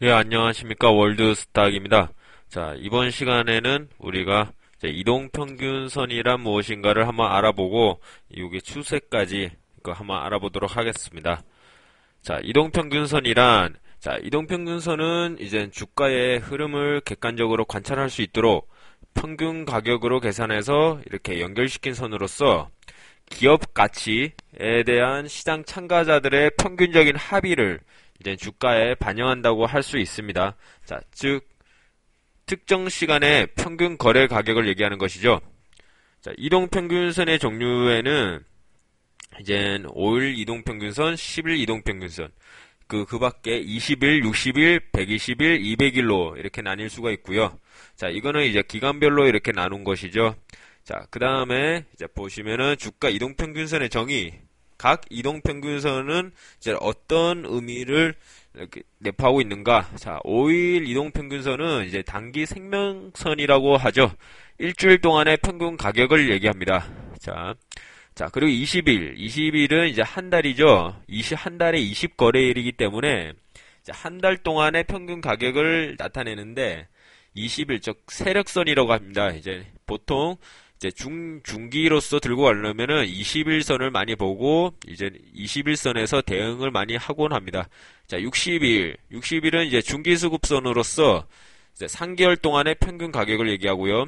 예, 안녕하십니까. 월드스탁입니다. 자, 이번 시간에는 우리가 이제 이동평균선이란 무엇인가를 한번 알아보고, 이게 추세까지 한번 알아보도록 하겠습니다. 자, 이동평균선은 이제 주가의 흐름을 객관적으로 관찰할 수 있도록 평균 가격으로 계산해서 이렇게 연결시킨 선으로서 기업 가치에 대한 시장 참가자들의 평균적인 합의를 이제 주가에 반영한다고 할 수 있습니다. 자, 즉 특정 시간의 평균 거래 가격을 얘기하는 것이죠. 자, 이동평균선의 종류에는 이제 5일 이동평균선, 10일 이동평균선, 그 밖에 20일, 60일, 120일, 200일로 이렇게 나뉠 수가 있고요. 자, 이거는 이제 기간별로 이렇게 나눈 것이죠. 자, 그 다음에 이제 보시면은 주가 이동평균선의 정의, 각 이동평균선은 이제 어떤 의미를 이렇게 내포하고 있는가? 자, 5일 이동평균선은 이제 단기 생명선이라고 하죠. 일주일 동안의 평균 가격을 얘기합니다. 자, 그리고 20일은 이제 한 달이죠. 한 달에 20거래일이기 때문에 이제 한 달 동안의 평균 가격을 나타내는데 20일, 즉 세력선이라고 합니다. 이제 보통 이제 중기로서 들고 가려면은 21선을 많이 보고 이제 21선에서 대응을 많이 하곤 합니다. 자, 60일은 이제 중기수급선으로서 이제 3개월 동안의 평균 가격을 얘기하고요.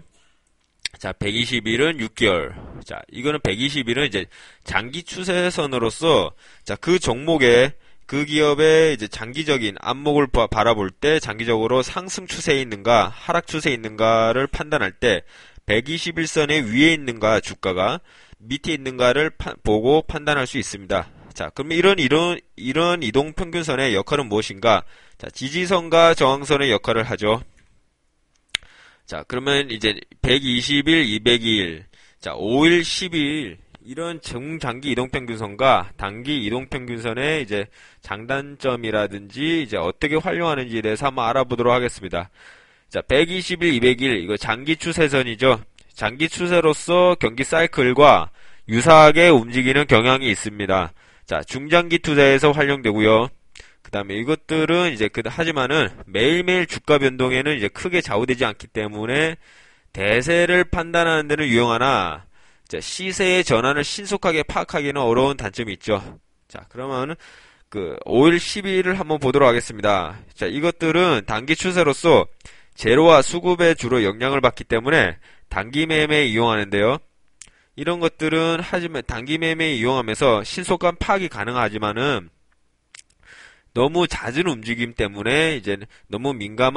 자, 120일은 6개월. 자, 이거는 120일은 이제 장기 추세선으로서 자, 그 종목의 그 기업의 이제 장기적인 안목을 바라볼 때 장기적으로 상승 추세에 있는가, 하락 추세에 있는가를 판단할 때 121선의 위에 있는가 주가가 밑에 있는가를 보고 판단할 수 있습니다. 자, 그러면 이런 이동 평균선의 역할은 무엇인가? 자, 지지선과 저항선의 역할을 하죠. 자, 그러면 이제 120일, 200일, 자, 5일, 10일 이런 중장기 이동평균선과 단기 이동평균선의 이제 장단점이라든지 이제 어떻게 활용하는지에 대해서 한번 알아보도록 하겠습니다. 자, 120일, 200일 이거 장기 추세선이죠. 장기 추세로서 경기 사이클과 유사하게 움직이는 경향이 있습니다. 자, 중장기 투자에서 활용되고요. 그 다음에 이것들은 이제 하지만은 매일매일 주가 변동에는 이제 크게 좌우되지 않기 때문에 대세를 판단하는 데는 유용하나 시세의 전환을 신속하게 파악하기는 어려운 단점이 있죠. 자, 그러면 5일, 12일을 한번 보도록 하겠습니다. 자, 이것들은 단기 추세로서 재료와 수급에 주로 영향을 받기 때문에 단기 매매에 이용하는데요. 이런 것들은 하지만 단기 매매에 이용하면서 신속한 파악이 가능하지만은 너무 잦은 움직임 때문에 이제 너무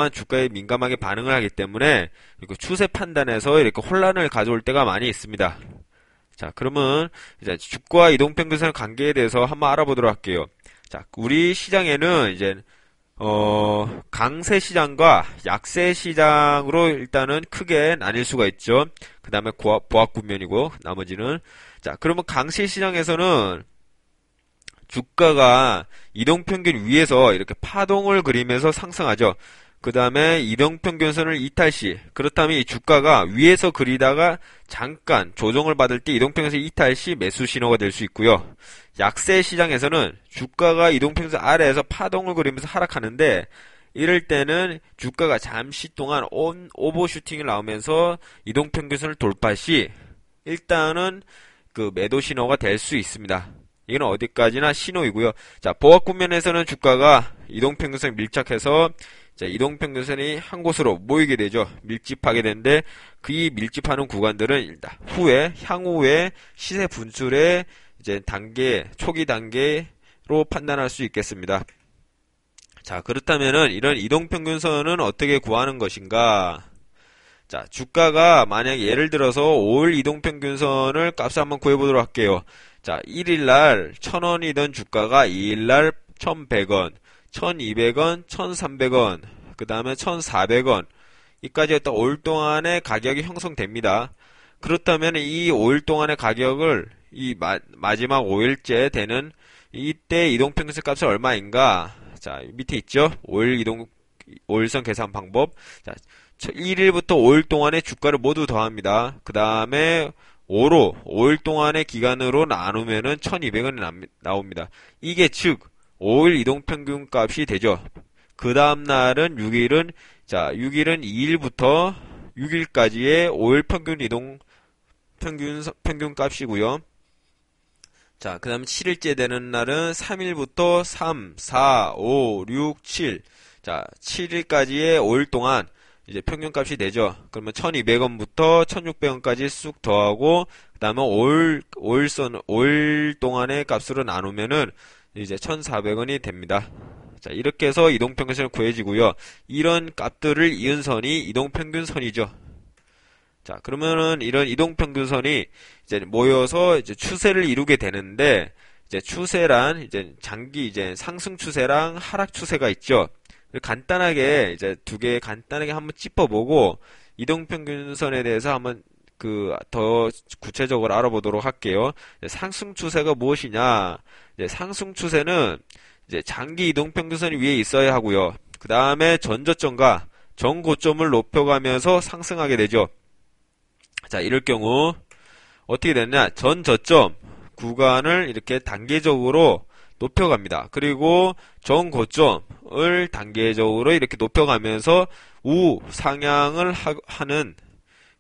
주가에 민감하게 반응을 하기 때문에 추세 판단에서 이렇게 혼란을 가져올 때가 많이 있습니다. 자, 그러면 이제 주가 이동평균선 관계에 대해서 한번 알아보도록 할게요. 자, 우리 시장에는 이제 강세 시장과 약세 시장으로 일단은 크게 나뉠 수가 있죠. 그 다음에 보합 국면이고 나머지는 자, 그러면 강세 시장에서는 주가가 이동평균 위에서 이렇게 파동을 그리면서 상승하죠. 그 다음에 이동평균선을 이탈시, 그렇다면 이 주가가 위에서 그리다가 잠깐 조정을 받을 때 이동평균선 이탈시 매수 신호가 될 수 있고요. 약세 시장에서는 주가가 이동평균선 아래에서 파동을 그리면서 하락하는데 이럴 때는 주가가 잠시 동안 오버슈팅을 나오면서 이동평균선을 돌파 시 일단은 매도 신호가 될 수 있습니다. 이건 어디까지나 신호이고요. 자, 보합 국면에서는 주가가 이동평균선에 밀착해서 자, 이동평균선이 한 곳으로 모이게 되죠. 밀집하게 되는데 그 밀집하는 구간들은 일단 향후에 시세 분출의 이제 초기 단계로 판단할 수 있겠습니다. 자, 그렇다면은 이런 이동평균선은 어떻게 구하는 것인가? 자, 주가가 만약 예를 들어서 5일 이동평균선을 값을 한번 구해보도록 할게요. 자, 1일날 1000원이던 주가가 2일날 1100원, 1200원, 1300원, 그 다음에 1400원, 이까지 또 5일 동안의 가격이 형성됩니다. 그렇다면 이 5일 동안의 가격을 마지막 5일째 되는 이때 이동평균선 값이 얼마인가? 자, 밑에 있죠? 5일선 계산 방법. 자, 1일부터 5일 동안의 주가를 모두 더합니다. 그 다음에 5일 동안의 기간으로 나누면은 1200원이 나옵니다. 이게 즉 5일 이동평균 값이 되죠. 그 다음 날은 6일은, 자, 6일은 2일부터 6일까지의 5일 평균 값이고요. 자, 그 다음 7일째 되는 날은 3일부터 3, 4, 5, 6, 7. 자, 7일까지의 5일 동안 이제 평균값이 되죠. 그러면 1200원부터 1600원까지 쑥 더하고, 그 다음에 5일 동안의 값으로 나누면은 이제 1400원이 됩니다. 자, 이렇게 해서 이동평균선이 구해지고요. 이런 값들을 이은 선이 이동평균선이죠. 자, 그러면은 이런 이동평균선이 이제 모여서 이제 추세를 이루게 되는데, 이제 추세란 이제 장기 이제 상승 추세랑 하락 추세가 있죠. 간단하게 이제 두 개 간단하게 한번 짚어보고 이동평균선에 대해서 한번 더 구체적으로 알아보도록 할게요. 상승 추세가 무엇이냐? 이제 상승 추세는 이제 장기 이동평균선이 위에 있어야 하고요. 그 다음에 전저점과 전고점을 높여가면서 상승하게 되죠. 자, 이럴 경우 어떻게 되느냐? 전저점 구간을 이렇게 단계적으로 높여갑니다. 그리고 전고점을 단계적으로 이렇게 높여가면서 우상향을 하는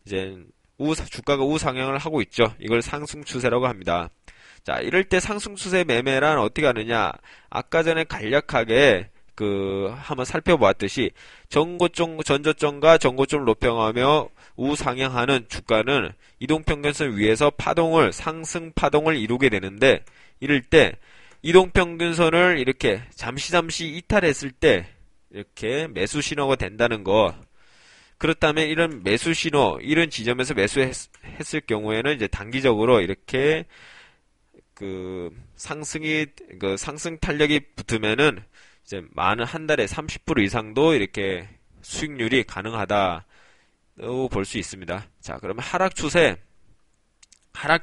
이제 주가가 우상향을 하고 있죠. 이걸 상승 추세라고 합니다. 자, 이럴 때 상승 추세 매매란 어떻게 하느냐? 아까 전에 간략하게 한번 살펴보았듯이 전저점과 전고점을 높여가며 우상향하는 주가는 이동평균선 위에서 상승 파동을 이루게 되는데, 이럴 때 이동평균선을 이렇게 잠시 이탈했을 때 이렇게 매수 신호가 된다는 거. 그렇다면 이런 매수 신호, 이런 지점에서 매수했을 경우에는 이제 단기적으로 이렇게 상승 탄력이 붙으면은 이제 한 달에 30% 이상도 이렇게 수익률이 가능하다고 볼 수 있습니다. 자, 그러면 하락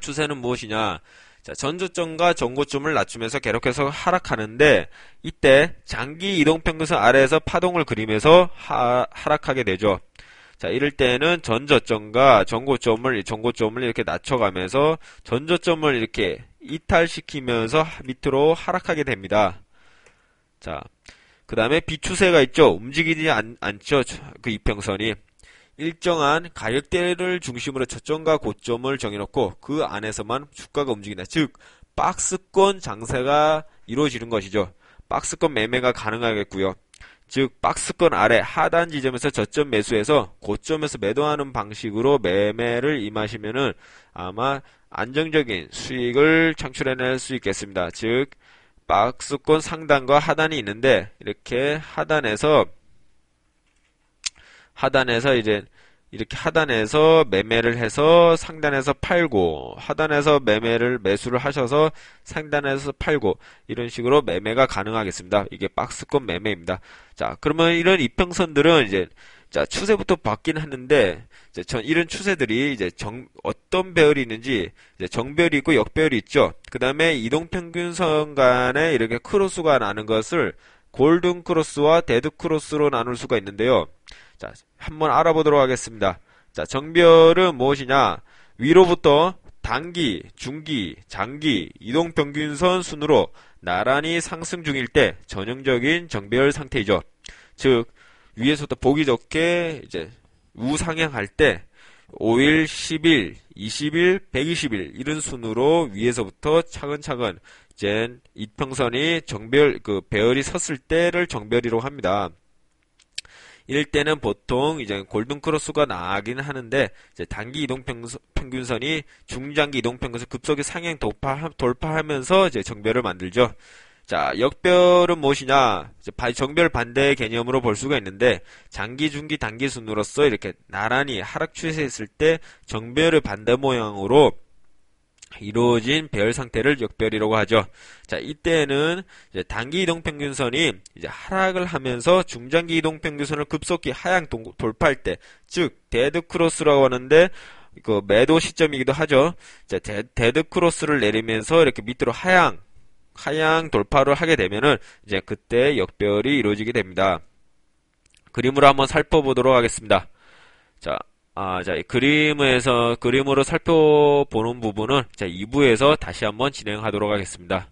추세는 무엇이냐? 자, 전저점과 전고점을 낮추면서 계속해서 하락하는데, 이때 장기 이동평균선 아래에서 파동을 그리면서 하락하게 되죠. 자, 이럴 때는 전저점과 전고점을 이렇게 낮춰가면서 전저점을 이렇게 이탈시키면서 밑으로 하락하게 됩니다. 자, 그 다음에 비추세가 있죠. 움직이지 않죠. 그 이평선이. 일정한 가격대를 중심으로 저점과 고점을 정해놓고 그 안에서만 주가가 움직인다. 즉, 박스권 장세가 이루어지는 것이죠. 박스권 매매가 가능하겠고요. 즉, 박스권 아래 하단 지점에서 저점 매수해서 고점에서 매도하는 방식으로 매매를 임하시면은 아마 안정적인 수익을 창출해낼 수 있겠습니다. 즉, 박스권 상단과 하단이 있는데, 이렇게 하단에서 이렇게 하단에서 매매를 해서 상단에서 팔고, 하단에서 매수를 하셔서 상단에서 팔고, 이런 식으로 매매가 가능하겠습니다. 이게 박스권 매매입니다. 자, 그러면 이런 이평선들은 자, 추세부터 받긴 하는데, 이런 추세들이 어떤 배열이 있는지, 정배열이 있고 역배열이 있죠. 그 다음에 이동평균선 간에 이렇게 크로스가 나는 것을 골든 크로스와 데드 크로스로 나눌 수가 있는데요. 자, 한번 알아보도록 하겠습니다. 자, 정배열은 무엇이냐? 위로부터 단기, 중기, 장기, 이동평균선 순으로 나란히 상승 중일 때 전형적인 정배열 상태이죠. 즉, 위에서부터 보기 좋게 우상향할 때 5일, 10일, 20일, 120일 이런 순으로 위에서부터 차근차근 이평선이 배열이 섰을 때를 정배열이라고 합니다. 이럴 때는 보통 골든 크로스가 나긴 하는데, 단기 이동평균선이 중장기 이동평균선 급속히 상향 돌파하면서 정배열을 만들죠. 자, 역배열은 무엇이냐? 정배열 반대의 개념으로 볼 수가 있는데, 장기, 중기, 단기 순으로서 이렇게 나란히 하락 추세했을 때 정배열의 반대 모양으로 이루어진 배열 상태를 역배열이라고 하죠. 자, 이때는 단기 이동평균선이 하락을 하면서 중장기 이동평균선을 급속히 하향 돌파할 때, 즉 데드 크로스라고 하는데 매도 시점이기도 하죠. 자, 데드 크로스를 내리면서 이렇게 밑으로 하향 돌파를 하게 되면은 그때 역배열이 이루어지게 됩니다. 그림으로 한번 살펴보도록 하겠습니다. 자, 그림으로 살펴보는 부분은 2부에서 다시 한번 진행하도록 하겠습니다.